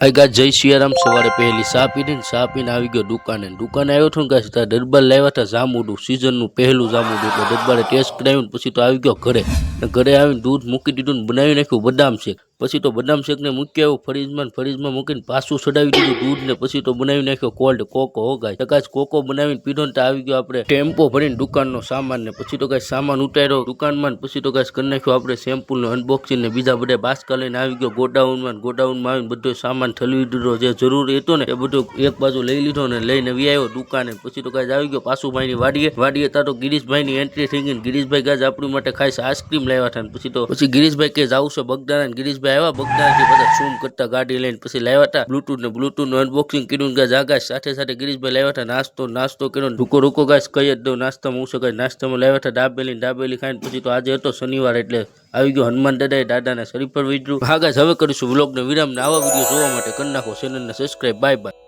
આ ગાય જય સિયારામ સવારે પહેલી ચા પીને આવી ગયો દુકાને આવ્યો છું ને ગાય ત્યાં દરબાર લાવ્યા હતા જામુડું સીઝનનું પહેલું જામુડું એટલે દરબારે ટેસ્ટ કરાવ્યું પછી તો આવી ગયો ઘરે આવીને દૂધ મૂકી દીધું ને બનાવી નાખ્યું બદામ શેક પછી તો બદામ શેક ને મૂકી આવ્યું ફરીજમાં મૂકીને પાછું ચડાવી દીધું દૂધ ને પછી તો બનાવી નાખ્યો કોલ્ડ કોકો હો ગાય કદાચ કોકો બનાવીને પીધો ને તો આવી ગયો આપણે ટેમ્પો ભરીને દુકાનનો સામાન ને પછી તો ગાય સામાન ઉતાર્યો દુકાનમાં પછી તો ગાય કરી નાખ્યો આપણે સેમ્પલનું અનબોક્સિંગ ને બીજા બધા બાસ્કા લઈને આવી ગયો ગોડાઉનમાં આવીને બધો સામાન ઠલવી દીધો જે જરૂરી હતો ને એ બધું એક બાજુ લઈ લીધો ને લઈને આવ્યો દુકાને પછી તો ગાય આવી ગયો પાસુભાઈની વાડીએ તા તો ગિરીશભાઈની એન્ટ્રી થઈ ગઈ ગિરીશભાઈ ગાય આપણી માટે ખાસ આઈસ્ક્રીમ લાવ્યા હતા પછી ગિરીશભાઈ કે જાવ છે બગદાણા ગિરીશભાઈ આવ્યા બગદાણાથી બધા શૂમ કરતા ગાડી લઈને પછી લાવ્યા હતા બ્લૂટૂથનું અનબોક્સિંગ કર્યું ગાય જાગા સાથે ગિરીશભાઈ લાવ્યા હતા નાસ્તો કર્યો રૂકો ગાય કહી જ દઉં નાસ્તામાં હું શકાય નાસ્તામાં લાવ્યા હતા દાબેલી ખાઈને પછી તો આજે હતો શનિવાર એટલે આવી ગયો હનુમાન દાદાને શરીર પર વીજળું. હા ગાઈસ હવે કરીશું વ્લોગને વિરામ ને આવા વિડીયો જોવા માટે કરી નાખો ચેનલને સબસ્ક્રાઇબ. બાય.